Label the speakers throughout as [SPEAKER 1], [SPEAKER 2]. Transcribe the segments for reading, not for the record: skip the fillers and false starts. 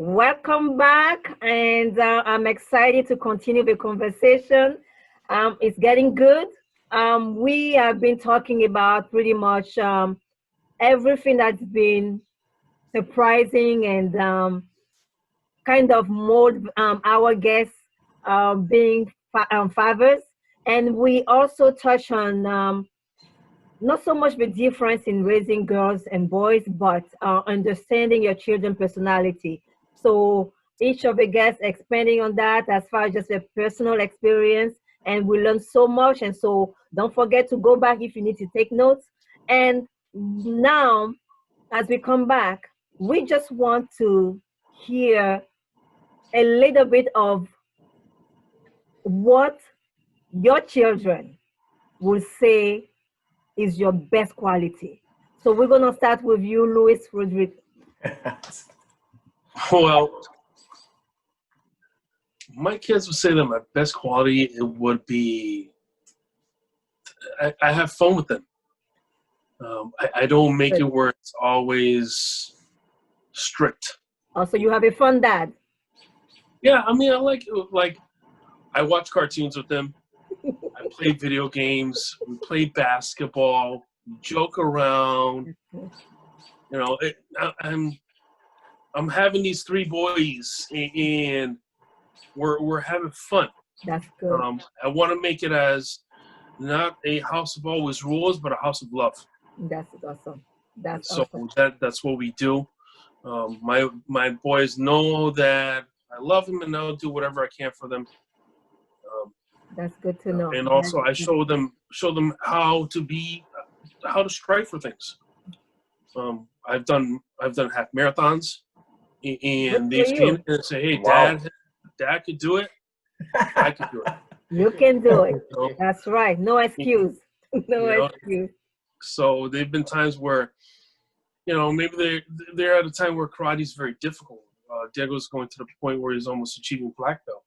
[SPEAKER 1] Welcome back, and I'm excited to continue the conversation. It's getting good. We have been talking about pretty much everything that's been surprising and kind of mold our guests being fathers. And we also touch on not so much the difference in raising girls and boys, but understanding your children's personality. So each of the guests expanding on that as far as just a personal experience, and we learn so much. And so don't forget to go back if you need to take notes. And now, as we come back, we just want to hear a little bit of what your children will say is your best quality. So we're going to start with you, Louis Roderick.
[SPEAKER 2] Well, my kids would say that my best quality it would be I have fun with them. I don't make it where it's always strict.
[SPEAKER 1] Oh, so you have a fun dad.
[SPEAKER 2] Yeah, I mean, I like I watch cartoons with them. I play video games. We play basketball. We joke around. You know, I'm having these three boys, and we're having fun.
[SPEAKER 1] That's good.
[SPEAKER 2] I want to make it as not a house of always rules, but a house of love.
[SPEAKER 1] That's awesome. That's
[SPEAKER 2] so
[SPEAKER 1] awesome.
[SPEAKER 2] that's what we do. My boys know that I love them, and I'll do whatever I can for them.
[SPEAKER 1] That's good to know.
[SPEAKER 2] And also, I show them how to strive for things. I've done half marathons, and they've came and say, "Hey, wow. Dad could do it. I could do it.
[SPEAKER 1] You can do it. That's right. No excuse. No excuse."
[SPEAKER 2] So there've been times where, maybe they're at a time where karate is very difficult. Diego's going to the point where he's almost achieving black belt.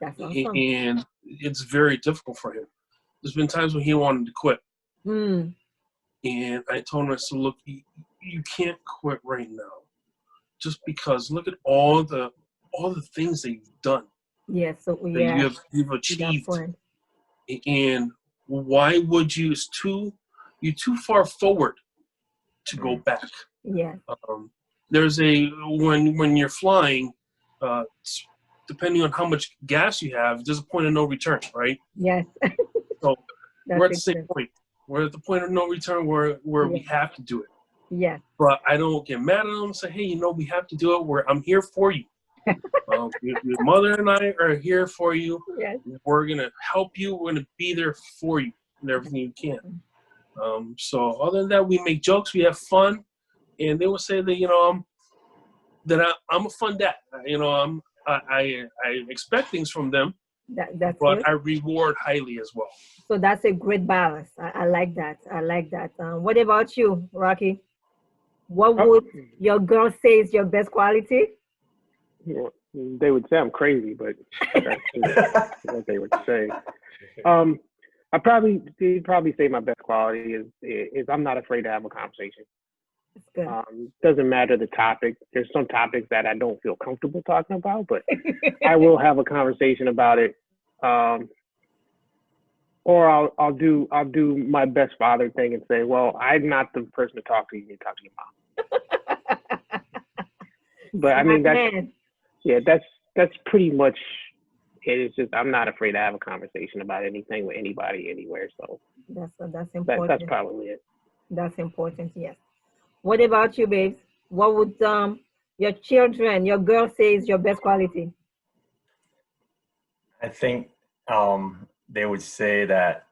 [SPEAKER 1] That's awesome.
[SPEAKER 2] And it's very difficult for him. There's been times when he wanted to quit. And I told him, I said, look, you can't quit right now. Just because look at all the things that you've done.
[SPEAKER 1] Yes, so
[SPEAKER 2] you've achieved. And why would you're too far forward to go back.
[SPEAKER 1] Yeah.
[SPEAKER 2] There's when you're flying, depending on how much gas you have, there's a point of no return, right?
[SPEAKER 1] Yes.
[SPEAKER 2] So we're at the same point. We're at the point of no return where we have to do it.
[SPEAKER 1] Yeah.
[SPEAKER 2] But I don't get mad at them and say, hey, we have to do it. I'm here for you. Your mother and I are here for you.
[SPEAKER 1] Yes.
[SPEAKER 2] We're going to help you. We're going to be there for you and everything you can. So other than that, we make jokes. We have fun. And they will say that, I'm a fun dad. I expect things from them,
[SPEAKER 1] that's
[SPEAKER 2] but
[SPEAKER 1] good.
[SPEAKER 2] I reward highly as well.
[SPEAKER 1] So that's a great balance. I like that. I like that. What about you, Rocky? What would your girl say is your best quality?
[SPEAKER 3] Yeah, they would say I'm crazy, but that's what they would say. They'd probably say my best quality is I'm not afraid to have a conversation. Doesn't matter the topic. There's some topics that I don't feel comfortable talking about, but I will have a conversation about it. Or I'll do my best father thing and say, well, I'm not the person to talk to. You need to talk to your mom. But I mean that's pretty much it. It's just I'm not afraid to have a conversation about anything with anybody anywhere. So
[SPEAKER 1] that's important.
[SPEAKER 3] That's probably it.
[SPEAKER 1] That's important. Yes. What about you, babes? What would your children, your girl say is your best quality?
[SPEAKER 4] I think they would say that.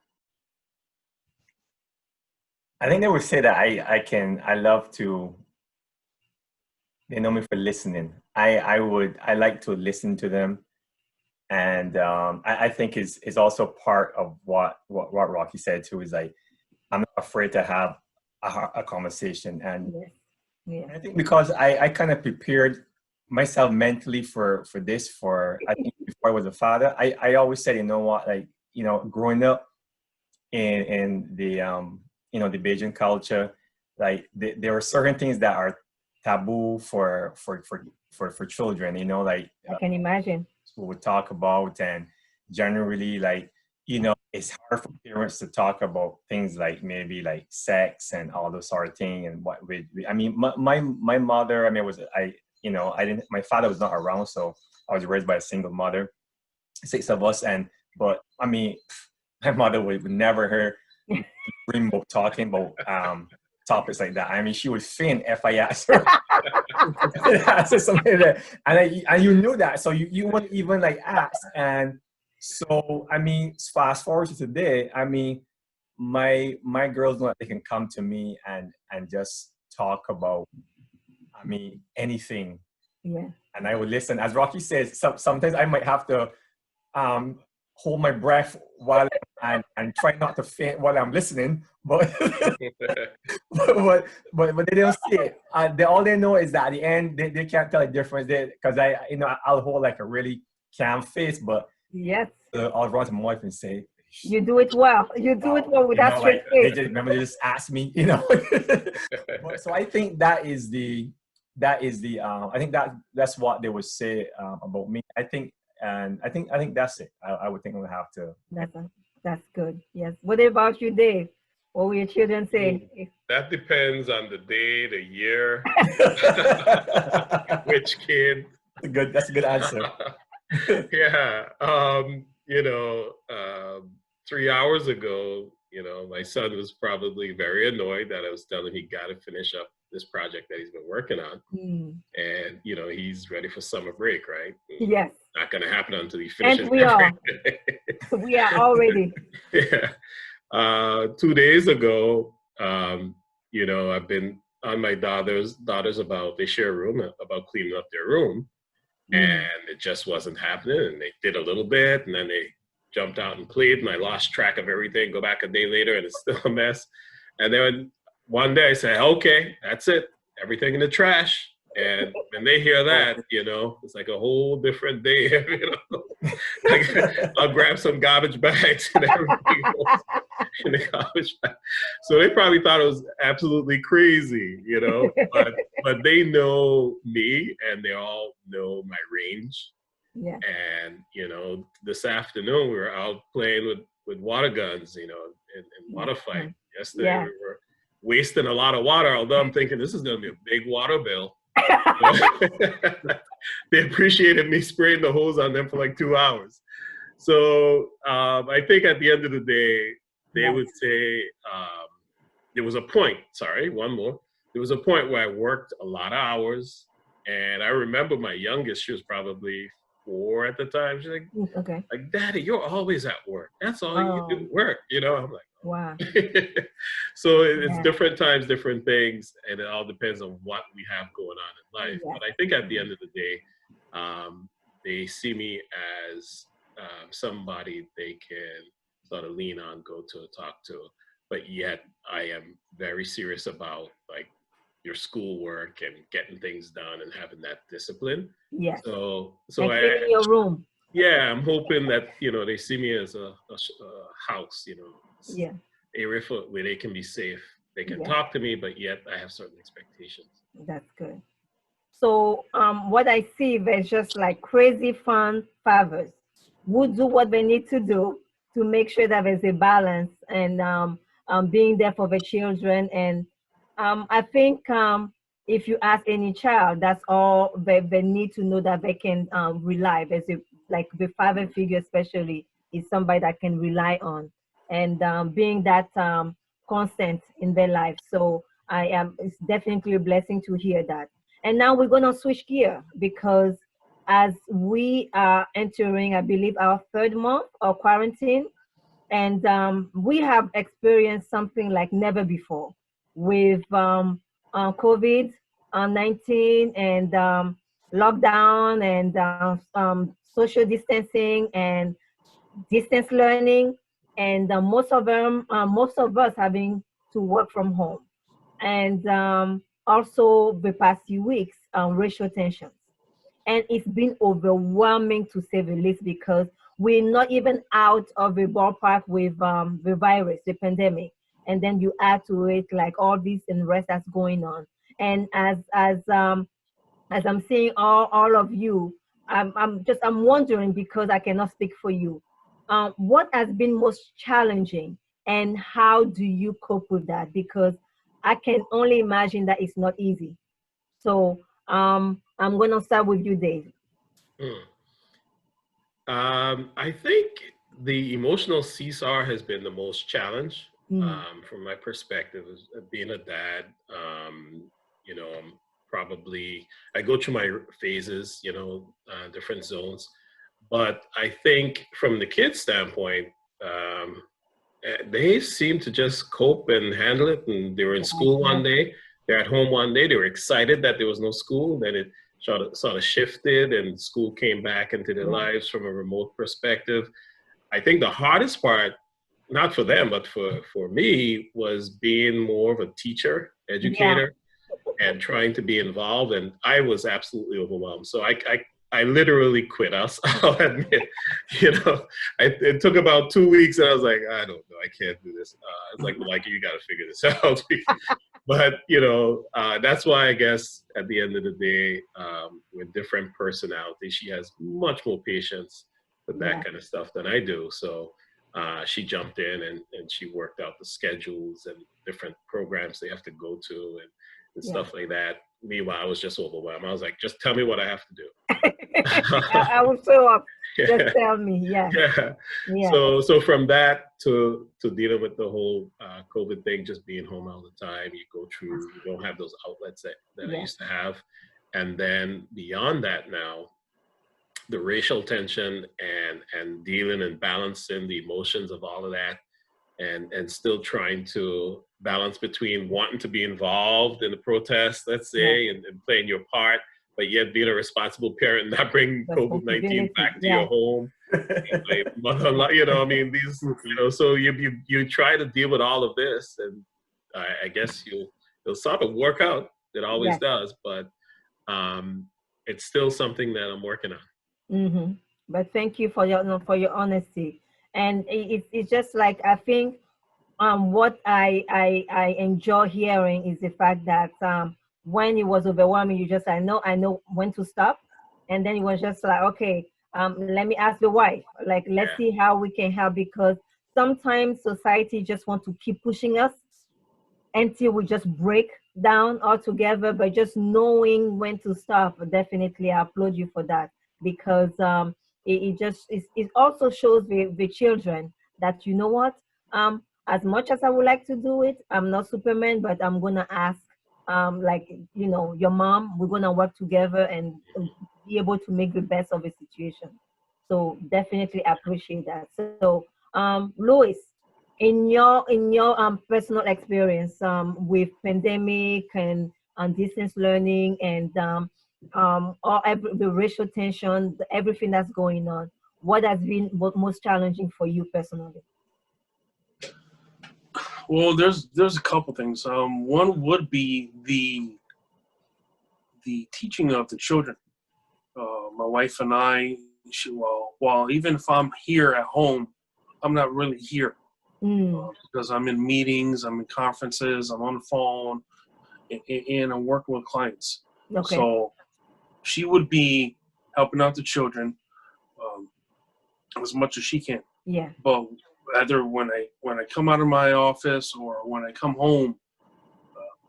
[SPEAKER 4] I love to. They know me for listening. I like to listen to them, and I think is also part of what Rocky said too. Is like I'm not afraid to have a conversation, and I think because I kind of prepared myself mentally for this. I think before I was a father, I always said, growing up in the the Bajan culture, like there are certain things that are taboo for children, you know, like
[SPEAKER 1] I can imagine.
[SPEAKER 4] we would talk about. And generally, like, you know, it's hard for parents to talk about things like maybe like sex and all those sort of thing. And what I mean, my mother, I mean, you know, my father was not around, so I was raised by a single mother, 6 of us. But I mean, my mother would never hear dream about talking about topics like that. I mean, she would faint if I asked her. I said something like that, and you knew that, so you wouldn't even like ask. And so, I mean, fast forward to today. I mean, my girls know that they can come to me and just talk about, I mean, anything.
[SPEAKER 1] Yeah.
[SPEAKER 4] And I would listen. As Rocky says, sometimes I might have to hold my breath while and try not to faint while I'm listening. But but they don't see it. All they know is that at the end they can't tell the difference. Because I'll hold like a really calm face, but
[SPEAKER 1] yes,
[SPEAKER 4] I'll run to my wife and say,
[SPEAKER 1] you do it well. You do it well with that straight face.
[SPEAKER 4] They just ask me, you know. So I think that is the I think that's what they would say about me. I think that's it. I would think we'll have to.
[SPEAKER 1] That's good. Yes. What about you, Dave? What will your children say?
[SPEAKER 5] That depends on the day, the year, which kid.
[SPEAKER 4] That's a good answer.
[SPEAKER 5] Yeah. 3 hours ago, you know, my son was probably very annoyed that I was telling him he got to finish up this project that he's been working on. And, you know, he's ready for summer break, right?
[SPEAKER 1] Yes.
[SPEAKER 5] Not going to happen until he finishes.
[SPEAKER 1] And we are. We are already.
[SPEAKER 5] Yeah. 2 days ago, you know, I've been on my daughters about, they share a room, about cleaning up their room. And it just wasn't happening. And they did a little bit, and then they jumped out and cleaned, and I lost track of everything. Go back a day later, and it's still a mess. And then one day I said, okay, that's it. Everything in the trash. And when they hear that, you know, it's like a whole different day. You know? Like, I'll grab some garbage bags and everything goes in the garbage bag. So they probably thought it was absolutely crazy, you know, but they know me and they all know my range.
[SPEAKER 1] Yeah.
[SPEAKER 5] And, you know, this afternoon we were out playing with water guns, you know, and water fight. Yesterday we were wasting a lot of water, although I'm thinking this is going to be a big water bill. They appreciated me spraying the hose on them for like 2 hours. So I think at the end of the day, they would say there was a point, one more. There was a point where I worked a lot of hours. And I remember my youngest, she was probably 4 at the time. She's like,
[SPEAKER 1] okay,
[SPEAKER 5] like, Daddy, you're always at work. That's all you do, work. You know, I'm like,
[SPEAKER 1] wow.
[SPEAKER 5] So it's different times, different things, and it all depends on what we have going on in life. But I think at the end of the day, they see me as somebody they can sort of lean on, go to, talk to. But yet I am very serious about like your schoolwork and getting things done and having that discipline.
[SPEAKER 1] Yes.
[SPEAKER 5] So
[SPEAKER 1] and cleaning your room.
[SPEAKER 5] Yeah, I'm hoping that, you know, they see me as a house, you know, area where they can be safe. They can talk to me, but yet I have certain expectations.
[SPEAKER 1] That's good. So what I see, there's just like crazy fun fathers who do what they need to do to make sure that there's a balance and being there for the children. And I think if you ask any child, that's all they need to know, that they can rely. There's like the father figure especially is somebody that can rely on, and being that constant in their life. So it's definitely a blessing to hear that. And now we're gonna switch gear, because as we are entering, I believe, our 3rd month of quarantine, and we have experienced something like never before with COVID-19 and lockdown and social distancing and distance learning, and most of us having to work from home, and also the past few weeks, racial tensions. And it's been overwhelming, to say the least, because we're not even out of the ballpark with the virus, the pandemic. And then you add to it like all this unrest that's going on. And as I'm seeing all of you, I'm wondering, because I cannot speak for you. What has been most challenging, and how do you cope with that? Because I can only imagine that it's not easy. So I'm gonna start with you, Dave.
[SPEAKER 5] Hmm. I think the emotional seesaw has been the most challenge
[SPEAKER 1] Mm.
[SPEAKER 5] from my perspective as being a dad. You know, I'm probably, I go through my phases, you know, different zones. But I think from the kids' standpoint, they seem to just cope and handle it. And they were in school
[SPEAKER 1] Yeah.
[SPEAKER 5] one day, they're at home one day, they were excited that there was no school. Then it sort of shifted and school came back into their
[SPEAKER 1] Yeah.
[SPEAKER 5] lives from a remote perspective. I think the hardest part, not for them, but for me, was being more of a teacher,
[SPEAKER 1] Yeah.
[SPEAKER 5] educator, and trying to be involved. And I was absolutely overwhelmed. So I literally quit. I'll admit, you know, it took about 2 weeks and I was like, I don't know, I can't do this. It's like, you got to figure this out. But, you know, that's why I guess at the end of the day, with different personalities, she has much more patience with that
[SPEAKER 1] Yeah.
[SPEAKER 5] kind of stuff than I do. So she jumped in and she worked out the schedules and different programs they have to go to and
[SPEAKER 1] Yeah.
[SPEAKER 5] stuff like that. Meanwhile, I was just overwhelmed. I was like, just tell me what I have to do.
[SPEAKER 1] I will show up. Just
[SPEAKER 5] Yeah.
[SPEAKER 1] tell me. Yeah.
[SPEAKER 5] Yeah.
[SPEAKER 1] Yeah.
[SPEAKER 5] So from that to dealing with the whole COVID thing, just being home all the time, you go through, you don't have those outlets that I
[SPEAKER 1] Yeah.
[SPEAKER 5] used to have. And then beyond that now, the racial tension and dealing and balancing the emotions of all of that, and still trying to balance between wanting to be involved in the protest, let's say, and playing your part, but yet being a responsible parent and not bringing COVID-19
[SPEAKER 1] Responsibility.
[SPEAKER 5] back to
[SPEAKER 1] Yeah.
[SPEAKER 5] your home. Like, mother-in-law, you know, I mean, these, you know, so you try to deal with all of this, and I guess you'll sort of work out. It always
[SPEAKER 1] Yes.
[SPEAKER 5] does, but it's still something that I'm working on.
[SPEAKER 1] Mm-hmm. But thank you for your honesty. And it's just like, I think what I enjoy hearing is the fact that when it was overwhelming, you just, I know when to stop, and then it was just like, okay, let me ask the wife, like, let's
[SPEAKER 5] Yeah.
[SPEAKER 1] see how we can help, because sometimes society just want to keep pushing us until we just break down altogether. But just knowing when to stop, definitely I applaud you for that, because it also shows the children that, you know what, as much as I would like to do it, I'm not Superman, but I'm gonna ask, like, you know, your mom, we're gonna work together and be able to make the best of the situation. So definitely appreciate that. So Louis, in your personal experience with pandemic and distance learning and the racial tension, everything that's going on, what has been most challenging for you personally?
[SPEAKER 2] Well, there's a couple things. One would be the teaching of the children. My wife and I, while even if I'm here at home, I'm not really here because I'm in meetings, I'm in conferences, I'm on the phone, and I'm working with clients.
[SPEAKER 1] Okay.
[SPEAKER 2] So she would be helping out the children as much as she can.
[SPEAKER 1] Yeah.
[SPEAKER 2] But either when I come out of my office or when I come home,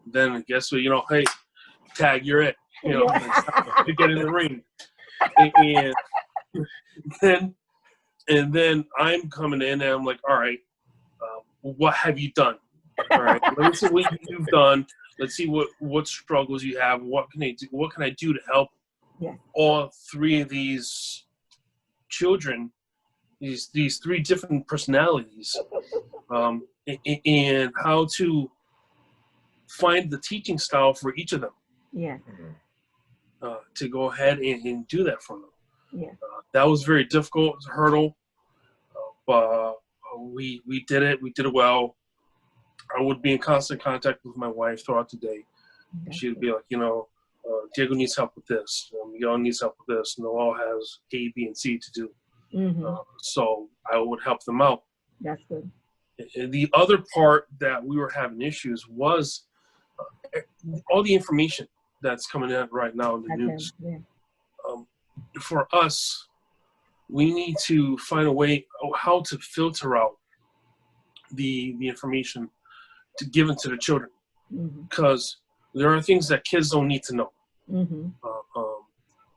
[SPEAKER 2] then I guess, you know, hey, tag, you're it. You know, to get in the ring, and then I'm coming in and I'm like, all right, what have you done? All right, let's see what you've done. Let's see what struggles you have. What can I do? What can I do to help all three of these children, these three different personalities, and how to find the teaching style for each of them.
[SPEAKER 1] Yeah.
[SPEAKER 2] To go ahead and do that for them.
[SPEAKER 1] Yeah.
[SPEAKER 2] That was very difficult. It was a hurdle, but we did it. We did it well. I would be in constant contact with my wife throughout the day. She'd be like, you know, Diego needs help with this. Miguel needs help with this. Noel has A, B, and C to do. So I would help them out.
[SPEAKER 1] That's good.
[SPEAKER 2] And the other part that we were having issues was all the information that's coming out right now in the news.
[SPEAKER 1] Yeah.
[SPEAKER 2] For us, we need to find a way how to filter out the information to give it to the children, because there are things that kids don't need to know.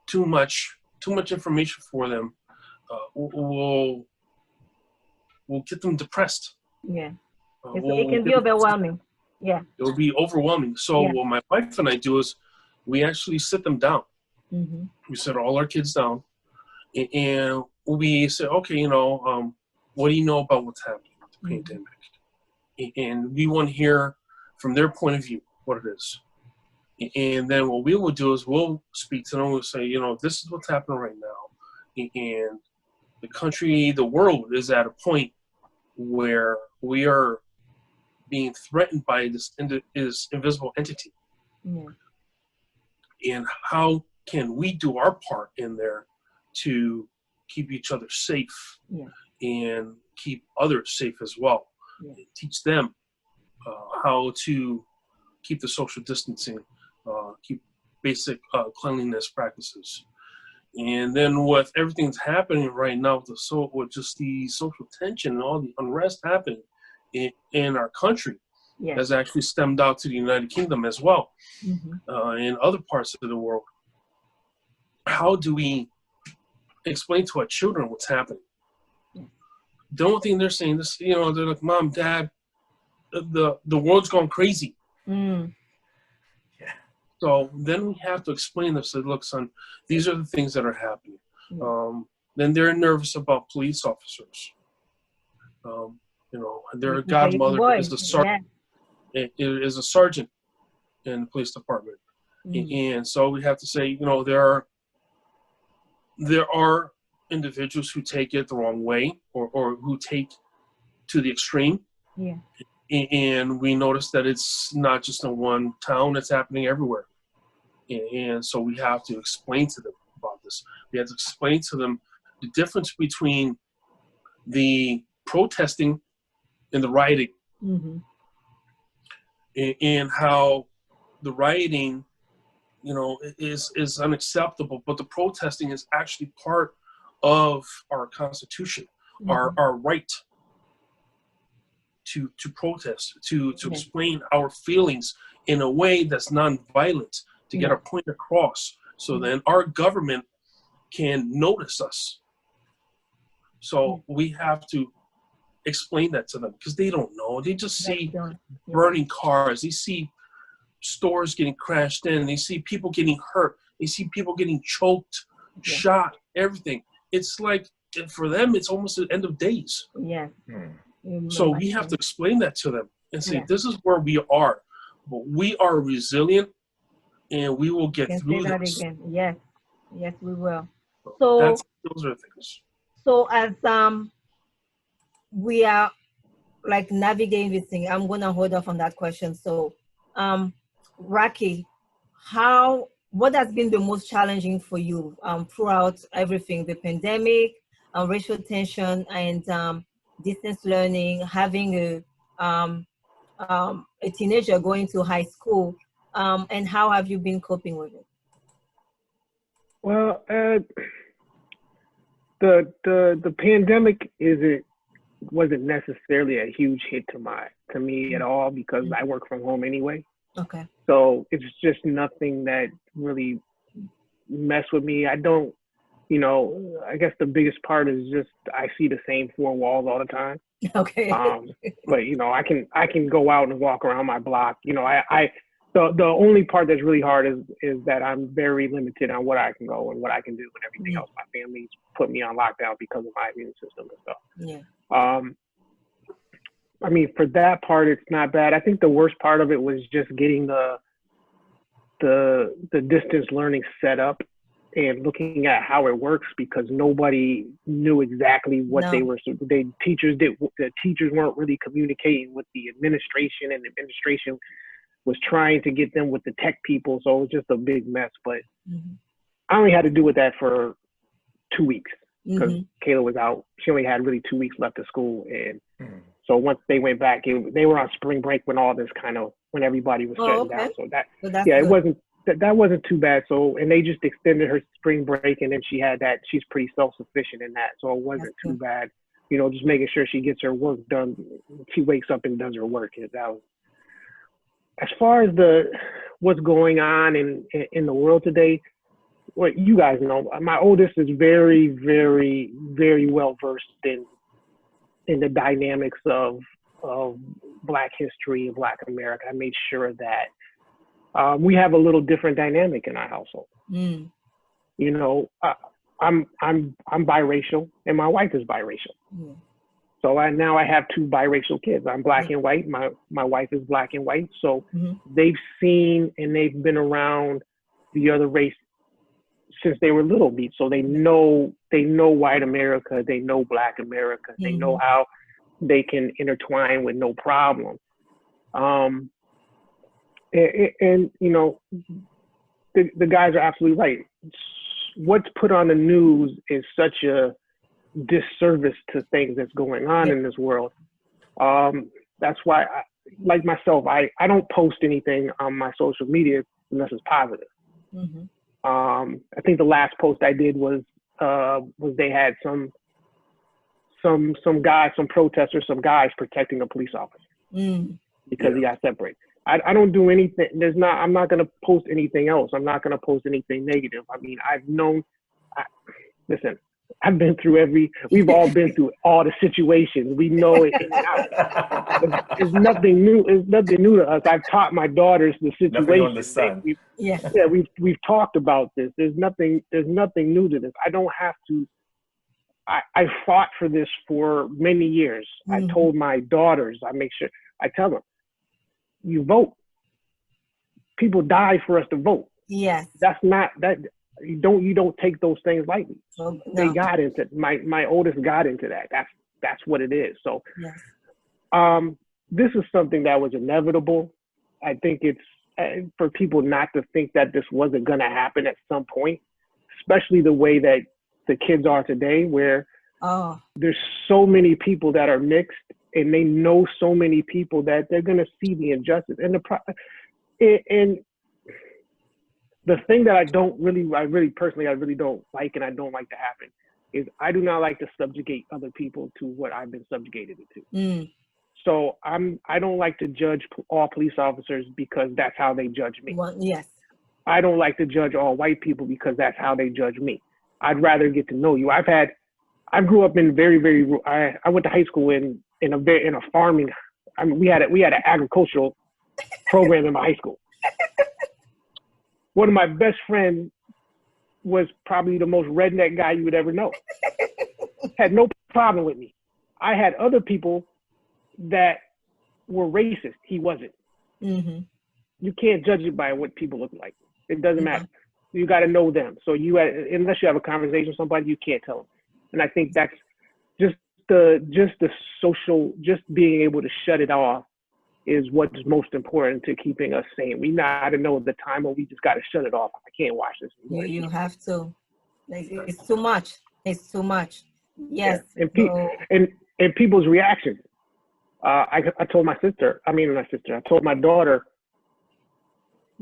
[SPEAKER 2] Too much information for them will get them depressed.
[SPEAKER 1] Yeah, it can be overwhelming. Yeah,
[SPEAKER 2] it'll be overwhelming. So what my wife and I do is we actually sit them down. We sit all our kids down, and we say, okay, what do you know about what's happening with the pandemic? And we want to hear from their point of view what it is. And then what we will do is we'll speak to them. We'll say, this is what's happening right now, and the country, the world is at a point where we are being threatened by this invisible entity. And how can we do our part in there to keep each other safe and keep others safe as well? Teach them how to keep the social distancing, keep basic cleanliness practices. And then with everything that's happening right now with just the social tension and all the unrest happening in our country, has actually stemmed out to the United Kingdom as well, and other parts of the world. How do we explain to our children what's happening? The only thing they're saying this, they're like, Mom, Dad, the world's gone crazy. So then we have to explain this. Say, look, son, these are the things that are happening. Then they're nervous about police officers. Their godmother is the sergeant. Is a sergeant in the police department, and so we have to say, there are individuals who take it the wrong way, or who take to the extreme. And we notice that it's not just in one town; it's happening everywhere. And so we have to explain to them about this. We have to explain to them the difference between the protesting and the rioting. And how the rioting, is unacceptable, but the protesting is actually part of our Constitution, our right to protest, to explain our feelings in a way that's nonviolent, to get our point across, so then our government can notice us. So we have to explain that to them, because they don't know. They just see burning cars. They see stores getting crashed in. They see people getting hurt. They see people getting choked, shot, everything. It's like, for them, it's almost the end of days. So we have to explain that to them and say, this is where we are. But we are resilient, and we will get through this.
[SPEAKER 1] Yes, we will. So
[SPEAKER 2] those are things.
[SPEAKER 1] So as we are like navigating this thing, I'm gonna hold off on that question. So, Rocky, what has been the most challenging for you throughout everything, the pandemic, racial tension, and distance learning, having a teenager going to high school, and how have you been coping with it?
[SPEAKER 3] Well, the pandemic wasn't necessarily a huge hit to me at all, because I work from home anyway.
[SPEAKER 1] Okay.
[SPEAKER 3] So it's just nothing that really messed with me. I don't, I guess the biggest part is just I see the same four walls all the time.
[SPEAKER 1] Okay.
[SPEAKER 3] But I can go out and walk around my block. The only part that's really hard is that I'm very limited on what I can go and what I can do and everything else. My family's put me on lockdown because of my immune system and stuff. I mean, for that part, it's not bad. I think the worst part of it was just getting the distance learning set up and looking at how it works, because nobody knew exactly what the teachers weren't really communicating with the administration, and the administration was trying to get them with the tech people. So it was just a big mess. But I only had to deal with that for 2 weeks, because Kayla was out. She only had really 2 weeks left of school, and So once they went back, they were on spring break when all this when everybody was shutting down. So
[SPEAKER 1] that's
[SPEAKER 3] yeah,
[SPEAKER 1] good.
[SPEAKER 3] it wasn't that wasn't too bad. So, and they just extended her spring break, and then she had that. She's pretty self-sufficient in that, so it wasn't too bad. You know, just making sure she gets her work done. She wakes up and does her work. That was, as far as what's going on in the world today. What you guys know, my oldest is very, very, very well versed in the dynamics of Black history and Black America. I made sure that we have a little different dynamic in our household. You know, I'm biracial, and my wife is biracial. So now I have two biracial kids. I'm Black and white. My wife is Black and white. So they've seen and they've been around the other race since they were little beats. So they know white America, they know Black America, they know how they can intertwine with no problem. And you know, the guys are absolutely right. What's put on the news is such a disservice to things that's going on in this world. That's why, like myself, I don't post anything on my social media unless it's positive. I think the last post I did was they had some protesters, some guys protecting a police officer because he got separated. I don't do anything. I'm not going to post anything else. I'm not going to post anything negative. I mean, listen, I've been through we've all been through all the situations. We know it. It's nothing new. It's nothing new to us. I've taught my daughters the situation.
[SPEAKER 4] Nothing on the sun.
[SPEAKER 3] We've talked about this. There's nothing new to this. I don't have to. I fought for this for many years. I told my daughters, I tell them, you vote. People die for us to vote.
[SPEAKER 1] Yes.
[SPEAKER 3] That's not that. You don't take those things lightly.
[SPEAKER 1] No.
[SPEAKER 3] They got into my oldest got into that. That's what it is. So this is something that was inevitable. I think it's for people not to think that this wasn't going to happen at some point, especially the way that the kids are today, where there's so many people that are mixed and they know so many people that they're going to see the injustice and the thing that I really personally don't like, and I don't like to happen, is I do not like to subjugate other people to what I've been subjugated to. So I don't like to judge all police officers because that's how they judge me.
[SPEAKER 1] Well, yes.
[SPEAKER 3] I don't like to judge all white people because that's how they judge me. I'd rather get to know you. I grew up in I went to high school in a farming. I mean, we had an agricultural program in my high school. One of my best friends was probably the most redneck guy you would ever know. Had no problem with me. I had other people that were racist. He wasn't. You can't judge it by what people look like. It doesn't matter. You got to know them. So unless you have a conversation with somebody, you can't tell them. And I think that's just the social, just being able to shut it off is what's most important to keeping us sane. We got to know the time when we just got to shut it off. I can't watch this anymore.
[SPEAKER 1] You have to. It's too much. It's too much. Yes.
[SPEAKER 3] Yeah. And people's reactions. I told my sister, I told my daughter,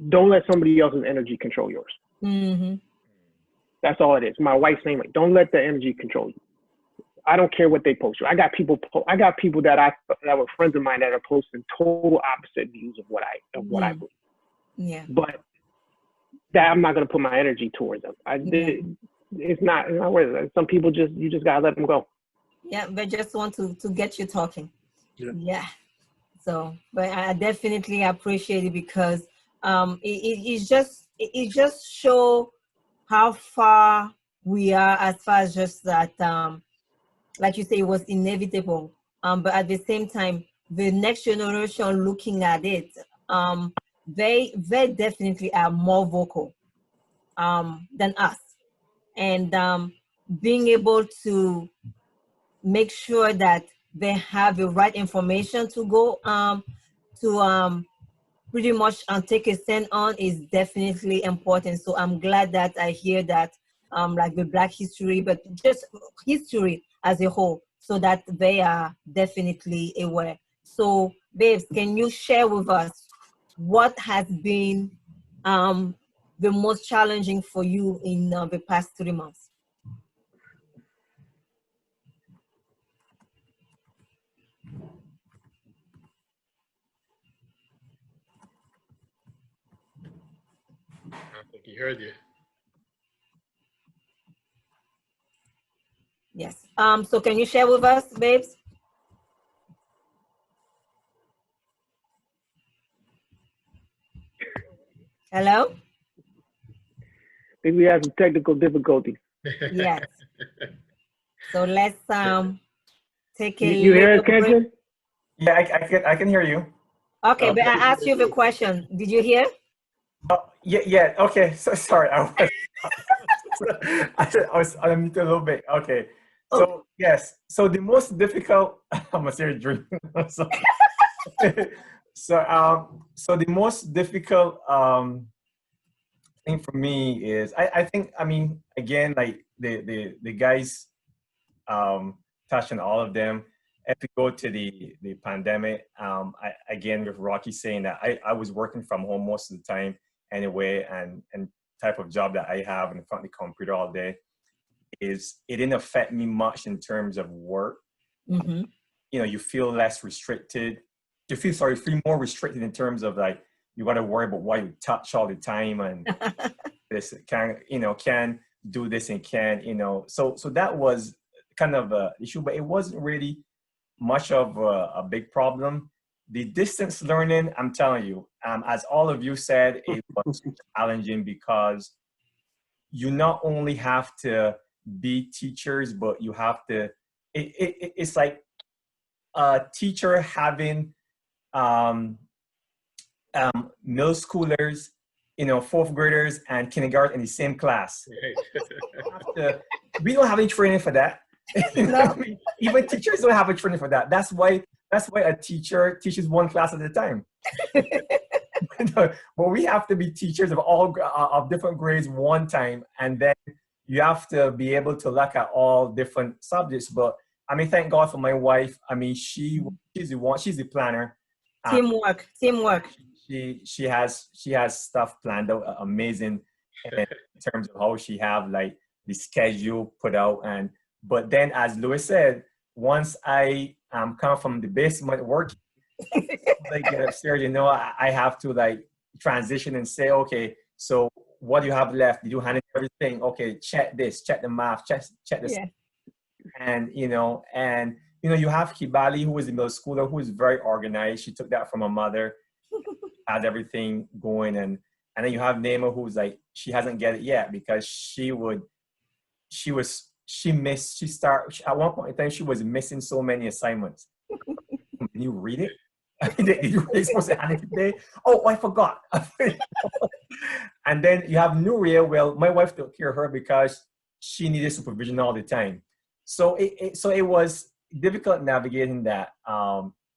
[SPEAKER 3] don't let somebody else's energy control yours. That's all it is. My wife's saying, don't let the energy control you. I don't care what they post. I got people that were friends of mine that are posting total opposite views of what I believe.
[SPEAKER 1] Yeah.
[SPEAKER 3] But that I'm not going to put my energy towards them. It's not worth it. Some people you just gotta let them go.
[SPEAKER 1] Yeah, they just want to get you talking.
[SPEAKER 2] Yeah.
[SPEAKER 1] So, but I definitely appreciate it because it just show how far we are as far as just that. Like you say, it was inevitable. But at the same time, the next generation looking at it, they definitely are more vocal than us. And being able to make sure that they have the right information to go to pretty much take a stand on is definitely important. So I'm glad that I hear that like the Black history, but just history as a whole, so that they are definitely aware. So, babes, can you share with us what has been the most challenging for you in the past 3 months?
[SPEAKER 5] I think he heard you.
[SPEAKER 1] Yes. So can you share with us, babes? Hello?
[SPEAKER 3] I think we have some technical difficulties.
[SPEAKER 1] Yes. So let's take a
[SPEAKER 3] You hear us,
[SPEAKER 1] little break.
[SPEAKER 3] Kenson?
[SPEAKER 4] Yeah, I can hear you.
[SPEAKER 1] Okay, but
[SPEAKER 5] Okay.
[SPEAKER 1] I asked you the question. Did you hear?
[SPEAKER 4] Oh, yeah. Okay, so sorry. I was on mute a little bit. Okay. So yes. So the most difficult. I'm a serious drink. so, so the most difficult thing for me is I think I mean again like the guys touched on all of them. If we go to the pandemic, again with Rocky saying that I was working from home most of the time anyway, and type of job that I have in front of the computer all day is it didn't affect me much in terms of work.
[SPEAKER 1] Mm-hmm.
[SPEAKER 4] You know, you feel less restricted. You feel more restricted in terms of like you got to worry about what you touch all the time and this can do this and so that was kind of a issue, but it wasn't really much of a big problem. The distance learning, I'm telling you, as all of you said, it was challenging because you not only have to be teachers, but you have to, it's like a teacher having middle schoolers, fourth graders and kindergarten in the same class. We don't have any training for that. I mean, even teachers don't have a training for that. That's why a teacher teaches one class at a time. But we have to be teachers of all of different grades one time, and then you have to be able to look at all different subjects. But I mean, thank God for my wife. I mean, she's the planner.
[SPEAKER 1] Teamwork.
[SPEAKER 4] She has stuff planned out amazing in terms of how she have like the schedule put out. But then, as Louis said, once I come from the basement working, like get upstairs, I have to like transition and say, okay, so what do you have left? Did you handle everything? Okay, check this, check the math, check this,
[SPEAKER 1] Yeah.
[SPEAKER 4] and you have Kibali, who is a middle schooler, who is very organized. She took that from her mother, has everything going, and then you have Nema, who's like she hasn't get it yet because she at one point in time she was missing so many assignments. Can you read it? Did you really supposed to hand it today? Oh, I forgot. And then you have Nuria. Well, my wife took care of her because she needed supervision all the time. So it was difficult navigating that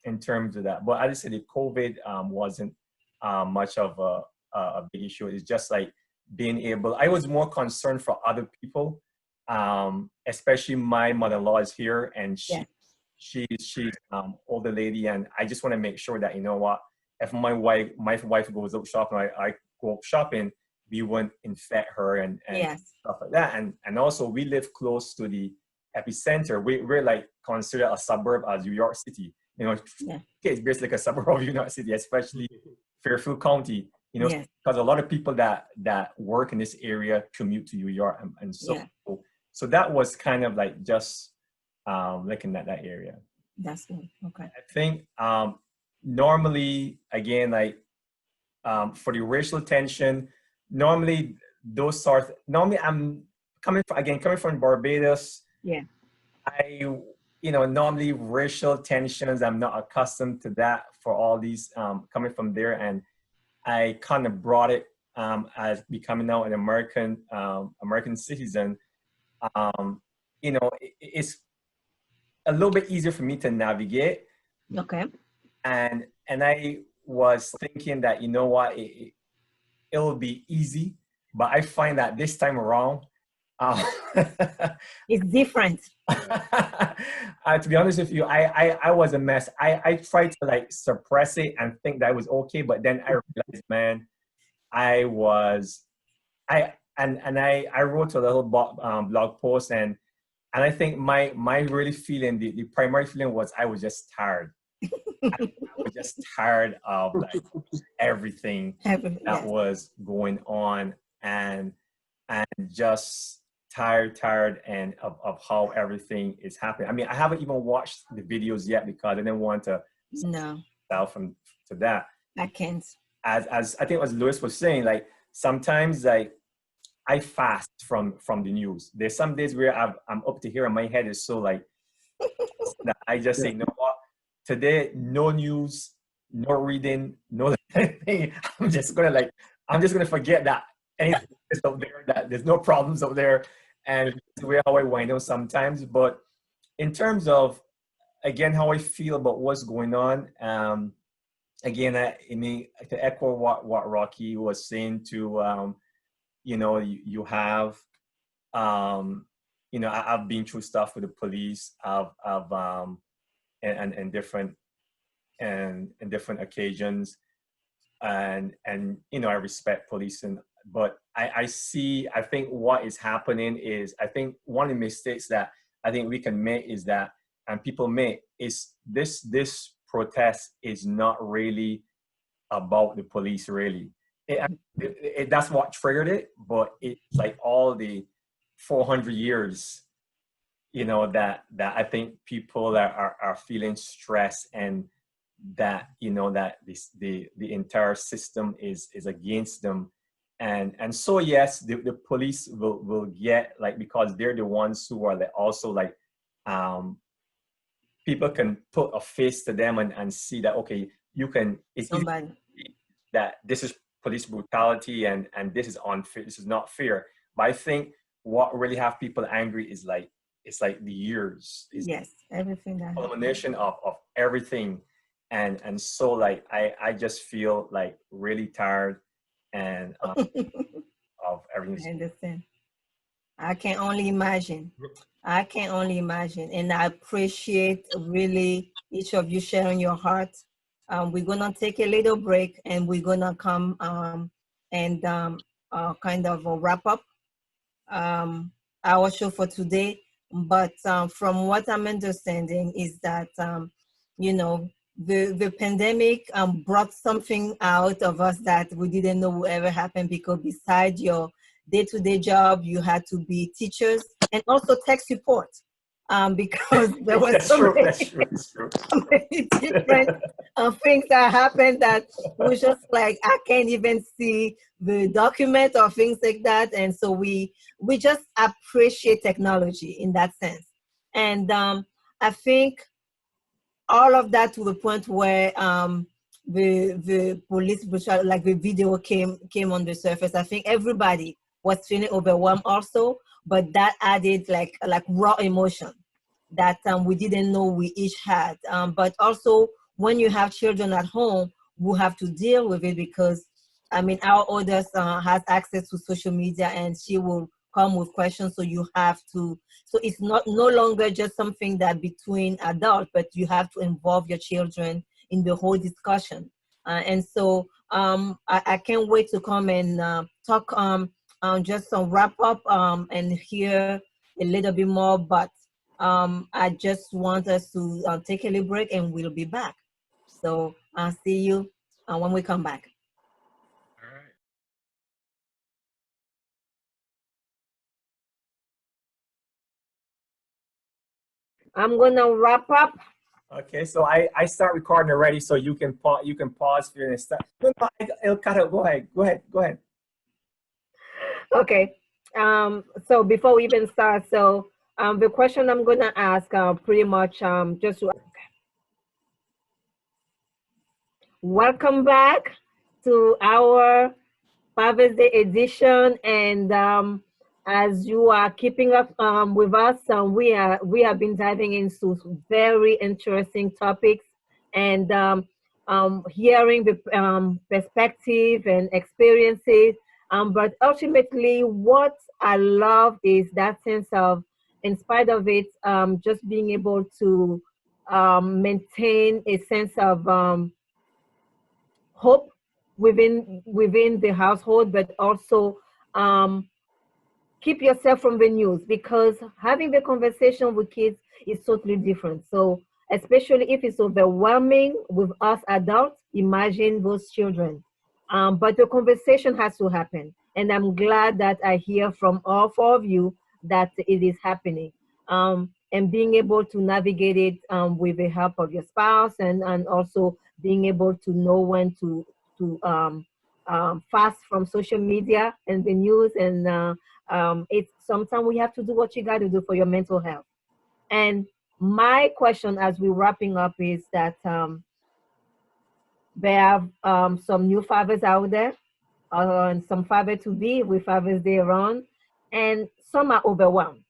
[SPEAKER 4] in terms of that. But as I said, the COVID wasn't much of a big issue. It's just like being able. I was more concerned for other people, especially my mother-in-law is here, and she's older lady, and I just want to make sure that if my wife goes out shopping, I go out shopping, we won't infect her and stuff like that. And also we live close to the epicenter. We're like considered a suburb as New York City. It's basically like a suburb of New York City, especially Fairfield County. Because a lot of people that work in this area commute to New York, and so that was kind of like just looking at that area.
[SPEAKER 1] That's good. Okay.
[SPEAKER 4] I think normally, again, like for the racial tension, normally I'm coming from Barbados.
[SPEAKER 1] Yeah.
[SPEAKER 4] Normally racial tensions, I'm not accustomed to that for all these coming from there, and I kind of brought it as becoming now an American citizen. It's a little bit easier for me to navigate.
[SPEAKER 1] Okay.
[SPEAKER 4] And I was thinking that, it'll be easy, but I find that this time around, Uh,
[SPEAKER 1] It's different.
[SPEAKER 4] to be honest with you, I was a mess. I tried to like suppress it and think that it was okay, but then I realized, man, I wrote a little blog post, and I think my really feeling, the primary feeling was I was just tired. I was just tired of like everything that was going on, and just tired and of how everything is happening. I mean, I haven't even watched the videos yet because I didn't want to sell from to that.
[SPEAKER 1] I can't.
[SPEAKER 4] As I think as Lewis was saying, like sometimes like I fast from the news. There's some days where I'm up to here and my head is so like that I just say, you know what? Today, no news, no reading, no anything. I'm just gonna forget that anything is out there, that there's no problems out there, and it's the way how I wind up sometimes. But in terms of again how I feel about what's going on, again, I mean to echo what Rocky was saying to you know, you have you know, I've been through stuff with the police. I've and different and different occasions, and you know, I respect policing, but I think what is happening is, I think one of the mistakes that I think we can make is that, and people make, is this protest is not really about the police really. That's what triggered it, but it's like all the 400 years, you know, that I think people are feeling stress, and that, you know, that the entire system is against them, and so yes, the police will get, like, because they're the ones who are like also like people can put a face to them and see that, okay, you can, it's
[SPEAKER 1] Somebody.
[SPEAKER 4] that this is police brutality and this is unfair, this is not fair. But I think what really have people angry is like, it's like the years, it's
[SPEAKER 1] everything that
[SPEAKER 4] culmination of everything, and so like I just feel like really tired and of everything.
[SPEAKER 1] I understand. I can only imagine. I can only imagine, and I appreciate really each of you sharing your heart. We're gonna take a little break, and we're gonna come and kind of wrap up our show for today. But from what I'm understanding is that you know, the pandemic brought something out of us that we didn't know would ever happen, because beside your day-to-day job, you had to be teachers and also tech support, because there was so many different things that happened that was just like, I can't even see the document or things like that. And so we just appreciate technology in that sense. And I think all of that to the point where the police brutality, like the video came on the surface. I think everybody was feeling overwhelmed also, but that added like raw emotion that we didn't know we each had. But also when you have children at home, we have to deal with it, because I mean, our oldest has access to social media, and she will come with questions. So you have to, so it's no longer just something that between adults, but you have to involve your children in the whole discussion. And so I can't wait to come and talk just some wrap up and hear a little bit more. But I just want us to take a little break, and we'll be back. So I'll see you when we come back.
[SPEAKER 5] All right.
[SPEAKER 1] I'm gonna wrap up.
[SPEAKER 4] Okay, so I start recording already, so you can pause for and start. No, it'll cut out. Go ahead.
[SPEAKER 1] Okay. So before we even start, so the question I'm gonna ask pretty much just to welcome back to our Father's Day edition, and as you are keeping up with us, we have been diving into very interesting topics, and hearing the perspective and experiences But ultimately, what I love is that sense of, in spite of it, just being able to maintain a sense of hope within the household, but also um, keep yourself from the news, because having the conversation with kids is totally different. So especially if it's overwhelming with us adults, imagine those children. But the conversation has to happen, and I'm glad that I hear from all four of you that it is happening, and being able to navigate it with the help of your spouse, and also being able to know when to fast from social media and the news, and it's sometimes we have to do what you got to do for your mental health. And my question as we're wrapping up is that there are some new fathers out there, and some father to be with Father's Day around, and some are overwhelmed.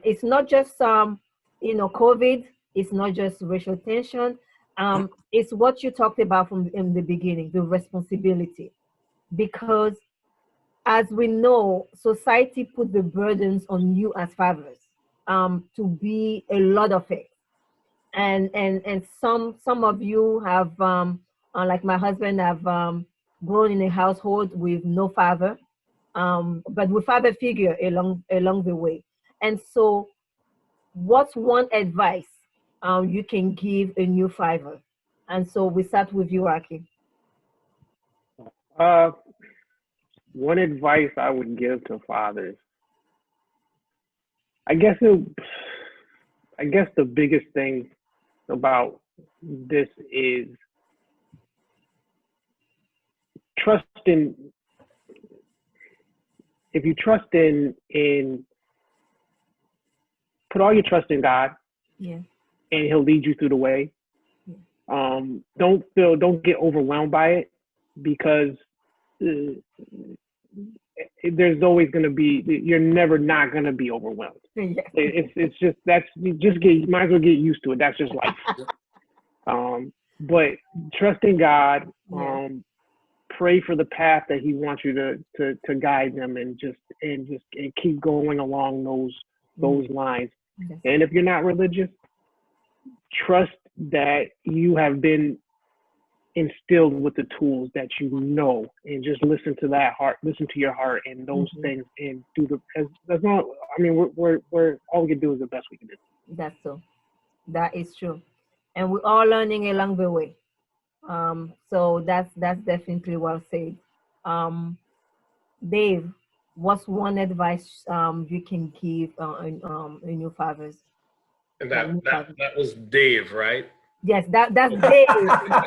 [SPEAKER 1] It's not just COVID. It's not just racial tension. It's what you talked about from in the beginning, the responsibility, because as we know, society put the burdens on you as fathers to be a lot of it, and some of you have, like my husband, have grown in a household with no father, but with father figure along the way. And so, what's one advice you can give a new father? And so we start with you, Aki.
[SPEAKER 3] Uh, one advice I would give to fathers, I guess the biggest thing about this is trust in. If you trust in put all your trust in God,
[SPEAKER 1] Yeah.
[SPEAKER 3] and He'll lead you through the way. Don't get overwhelmed by it, because there's always going to be, you're never not going to be overwhelmed.
[SPEAKER 1] Yes.
[SPEAKER 3] It's just, you might as well get used to it. That's just life. But trust in God, pray for the path that He wants you to guide them, and keep going along those lines.
[SPEAKER 1] Yes.
[SPEAKER 3] And if you're not religious, trust that you have been instilled with the tools that you know, and just listen to your heart and those things, and do that's not. I mean, we're all we can do is the best we can do.
[SPEAKER 1] That's so. That is true, and we're all learning along the way. So that's definitely well said. Dave, what's one advice you can give in your fathers?
[SPEAKER 5] And that was Dave, right?
[SPEAKER 1] Yes, that's Dave.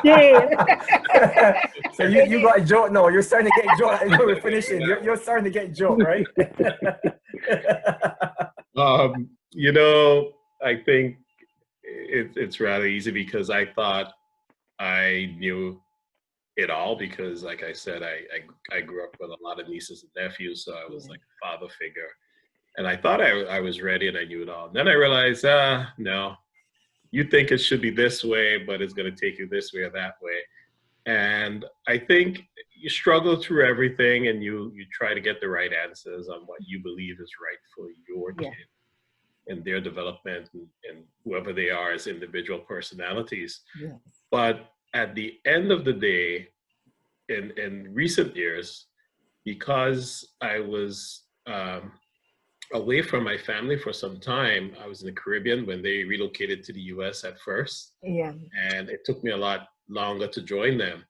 [SPEAKER 1] Dave.
[SPEAKER 4] So you got a joke? No, you're starting to get joke. We're finishing. You're starting to get joke, right?
[SPEAKER 5] I think it's rather easy, because I thought I knew it all, because like I said, I grew up with a lot of nieces and nephews, so I was like a father figure, and I thought I was ready and I knew it all. And then I realized, no, you think it should be this way, but it's going to take you this way or that way. And I think you struggle through everything, and you try to get the right answers on what you believe is right for your kid and their development, and whoever they are as individual personalities.
[SPEAKER 1] Yes.
[SPEAKER 5] But at the end of the day, in recent years, because I was away from my family for some time, I was in the Caribbean when they relocated to the US at first.
[SPEAKER 1] Yeah.
[SPEAKER 5] And it took me a lot longer to join them.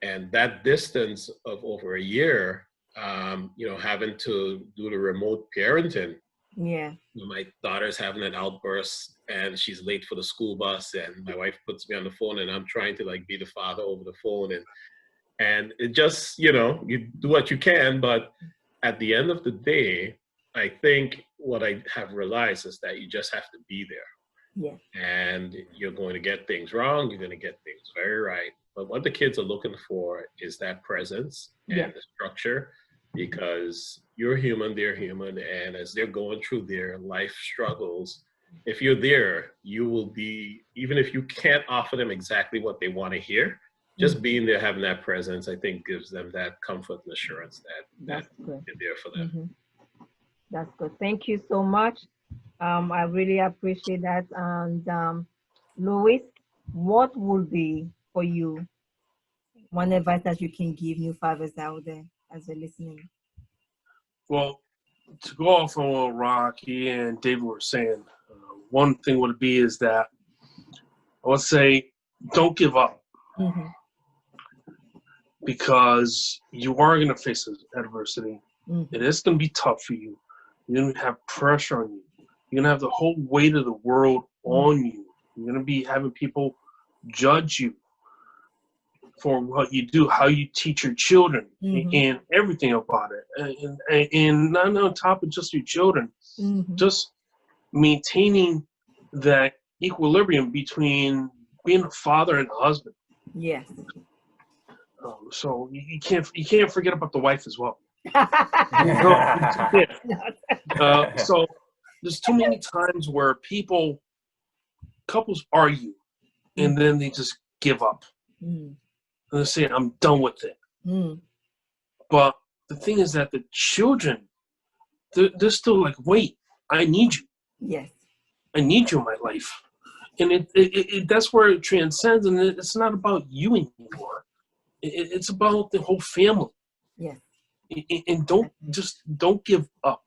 [SPEAKER 5] And that distance of over a year, having to do the remote parenting.
[SPEAKER 1] Yeah.
[SPEAKER 5] My daughter's having an outburst and she's late for the school bus, and my wife puts me on the phone, and I'm trying to be the father over the phone, and it just, you do what you can, but at the end of the day, I think what I have realized is that you just have to be there.
[SPEAKER 1] Yeah.
[SPEAKER 5] And you're going to get things wrong, you're going to get things very right. But what the kids are looking for is that presence and the structure, because you're human, they're human, and as they're going through their life struggles, if you're there, you will be, even if you can't offer them exactly what they want to hear, just being there, having that presence, I think gives them that comfort and assurance that
[SPEAKER 1] That's good.
[SPEAKER 5] you're there for them.
[SPEAKER 1] That's good. Thank you so much. I really appreciate that. And Louis, what would be for you one advice that you can give new fathers out there as they're listening?
[SPEAKER 2] Well, to go off on what Rocky and David were saying, one thing would be is that I would say don't give up, because you are going to face adversity. It is going to be tough for you. You're going to have pressure on you. You're going to have the whole weight of the world on you. You're going to be having people judge you for what you do, how you teach your children, and everything about it. And not on top of just your children, just maintaining that equilibrium between being a father and a husband.
[SPEAKER 1] Yes.
[SPEAKER 2] So you can't forget about the wife as well. So there's too many times where couples argue, and then they just give up. And they say, I'm done with it. But the thing is that the children, they're still like, wait, I need you.
[SPEAKER 1] Yes.
[SPEAKER 2] I need you in my life. And that's where it transcends, and it's not about you anymore. It's about the whole family.
[SPEAKER 1] Yes.
[SPEAKER 2] And don't give up.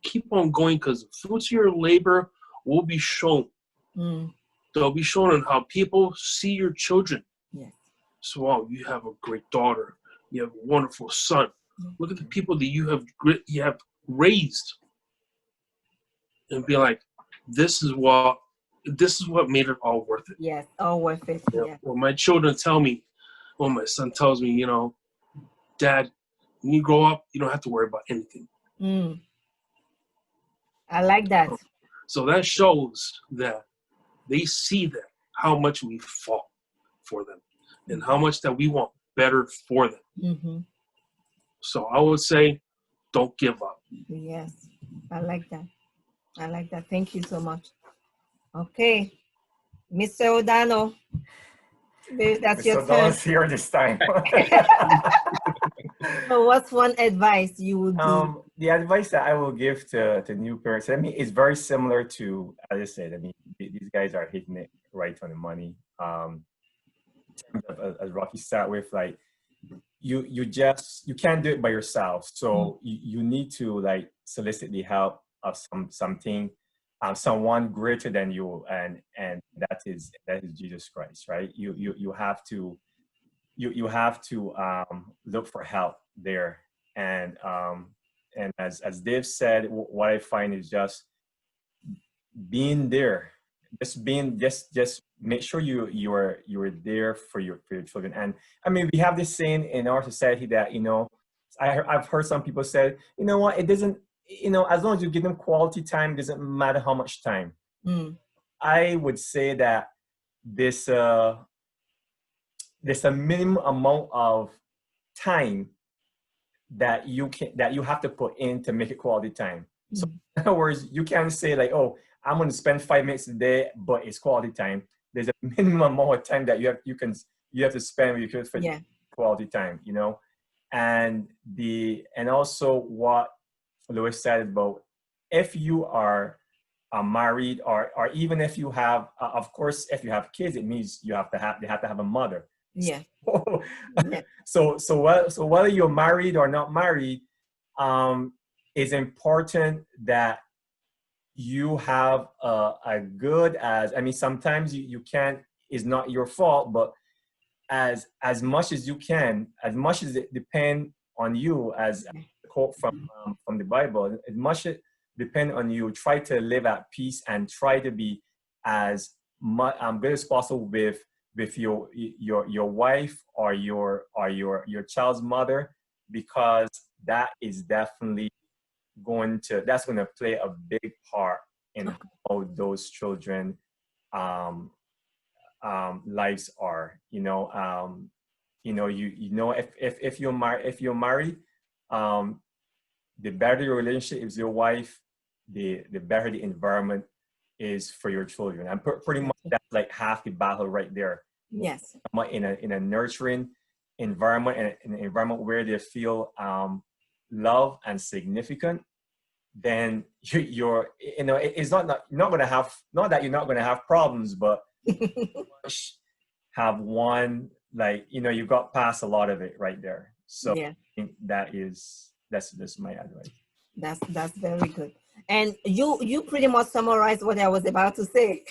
[SPEAKER 2] Keep on going, because the fruits of your labor will be shown. They'll be shown in how people see your children.
[SPEAKER 1] Yes.
[SPEAKER 2] So, wow, you have a great daughter. You have a wonderful son. Look at the people that you have raised, and be like, this is what made it all worth it.
[SPEAKER 1] Yes, all worth it. Yeah.
[SPEAKER 2] When my children tell me, when my son tells me, Dad, when you grow up, you don't have to worry about anything.
[SPEAKER 1] I like that.
[SPEAKER 2] So that shows that they see that how much we fought for them, and how much that we want better for them. So I would say, don't give up.
[SPEAKER 1] Yes, I like that. I like that. Thank you so much. Okay, Mr. O'Donnell, that's your turn.
[SPEAKER 4] Here this time.
[SPEAKER 1] So what's one advice you would give?
[SPEAKER 4] The advice that I will give to new parents, I mean, it's very similar to, as I said, I mean, these guys are hitting it right on the money. As Rocky started with, like, you can't do it by yourself. So you need to, like, solicit the help of someone greater than you, and that is Jesus Christ, right? You have to look for help there, and as Dave said, what I find is just being there, just make sure you're there for your children. And I mean, we have this saying in our society that, I've heard some people say, you know what, it doesn't, as long as you give them quality time, it doesn't matter how much time. I would say that there's a minimum amount of time that you have to put in to make it quality time. So in other words, you can't say like, oh, I'm going to spend 5 minutes a day, but it's quality time. There's a minimum amount of time that you have to spend with your kids for quality time, and also what Louis said about, if you are married, or even if you have, of course, if you have kids, it means they have to have a mother.
[SPEAKER 1] Yeah.
[SPEAKER 4] So whether you're married or not married, it's important that you have a good, sometimes you can't, it's not your fault, but as much as you can, as much as it depends on you, as a quote from the Bible, as much it depends on you, try to live at peace and try to be as good as possible with your wife or your child's mother, because that is definitely going to play a big part in how those children lives are. If you're married, the better your relationship is with your wife, the better the environment is for your children. And pretty much that's like half the battle right there.
[SPEAKER 1] Yes.
[SPEAKER 4] in a nurturing environment, and in an environment where they feel love and significant, then you're it's not going to have, not that you're not going to have problems, but have one, like, you've got past a lot of it right there. So
[SPEAKER 1] Yeah,
[SPEAKER 4] I think that's my advice.
[SPEAKER 1] that's very good. And you pretty much summarized what I was about to say.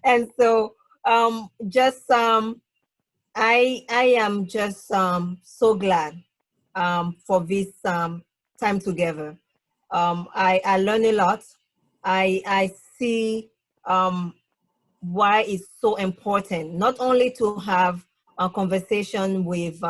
[SPEAKER 1] And so just I am just so glad for this time together. I learn a lot. I see why it's so important not only to have a conversation with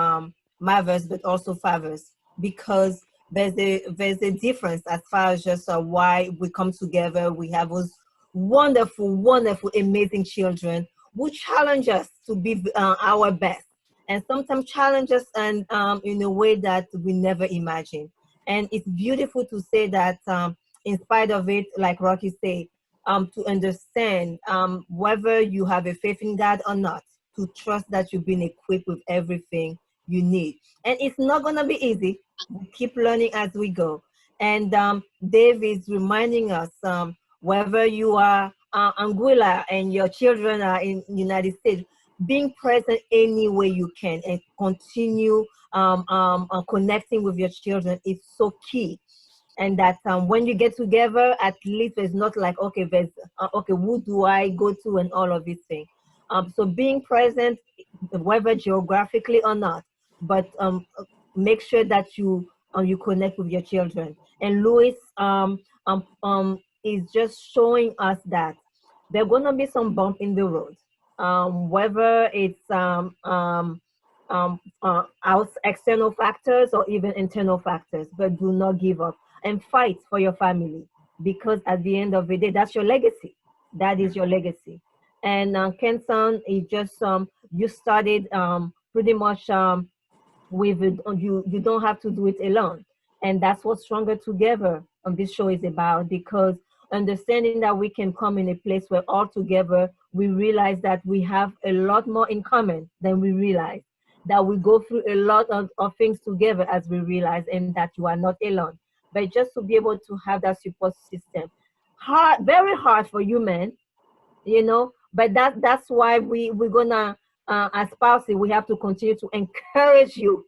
[SPEAKER 1] mothers but also fathers, because there's a difference as far as just why we come together. We have those wonderful, amazing children who challenge us to be our best, and sometimes challenge us and in a way that we never imagined. And it's beautiful to say that in spite of it, like Rocky said, to understand whether you have a faith in God or not, to trust that you've been equipped with everything you need. And it's not going to be easy. We keep learning as we go. And Dave is reminding us, whether you are Anguilla and your children are in the United States, being present any way you can and continue connecting with your children is so key. And that when you get together, at least it's not like, okay, there's okay, who do I go to and all of these things. So being present, whether geographically or not, but make sure that you connect with your children. And Louis is just showing us that there are going to be some bump in the road, whether it's external factors or even internal factors, but do not give up and fight for your family, because at the end of the day, that's your legacy. That is your legacy. And Kenson, it just you started pretty much with it. You don't have to do it alone, and that's what Stronger Together on this show is about. Because understanding that we can come in a place where all together we realize that we have a lot more in common than we realize. That we go through a lot of things together as we realize, and that you are not alone. But just to be able to have that support system, hard, very hard for you men, but that's why we're gonna as spouses, we have to continue to encourage you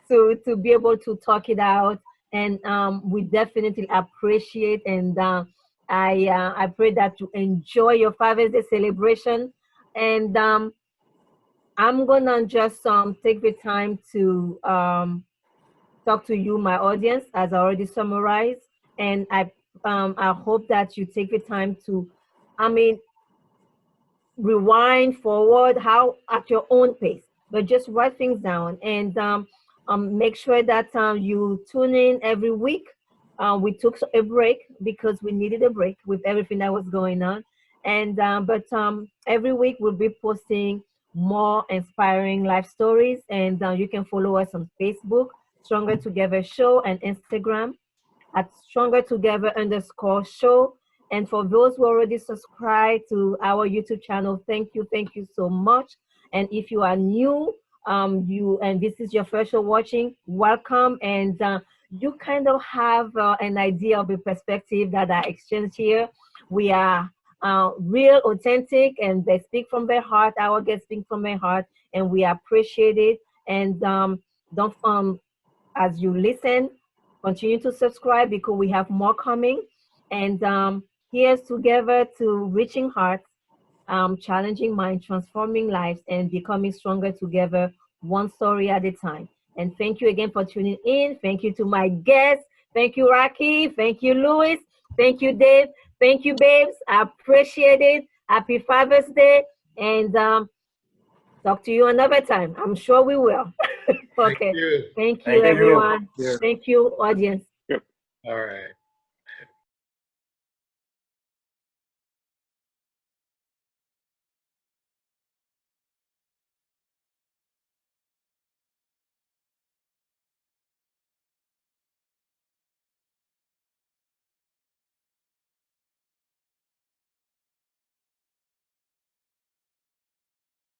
[SPEAKER 1] to be able to talk it out. And we definitely appreciate, and I pray that you enjoy your Father's Day celebration. And I'm gonna just take the time to talk to you, my audience, as I already summarized. And I hope that you take the time to, rewind forward, how at your own pace, but just write things down. And make sure that you tune in every week. We took a break because we needed a break with everything that was going on. And but every week we'll be posting more inspiring life stories. And you can follow us on Facebook, Stronger Together Show, and Instagram at Stronger Together _show. And for those who already subscribe to our YouTube channel, thank you so much. And if you are new, and this is your first show watching, welcome. And you kind of have an idea of the perspective that I exchange here. We are real, authentic, and they speak from their heart. Our guests speak from their heart, and we appreciate it. And don't as you listen, continue to subscribe, because we have more coming. And here's together to reaching hearts, challenging minds, transforming lives, and becoming stronger together, one story at a time. And thank you again for tuning in. Thank you to my guests. Thank you, Rocky. Thank you, Louis. Thank you, Dave. Thank you, babes. I appreciate it. Happy Father's Day. And talk to you another time. I'm sure we will. Okay. Thank you, everyone.
[SPEAKER 4] You.
[SPEAKER 1] Thank you, audience.
[SPEAKER 5] All right.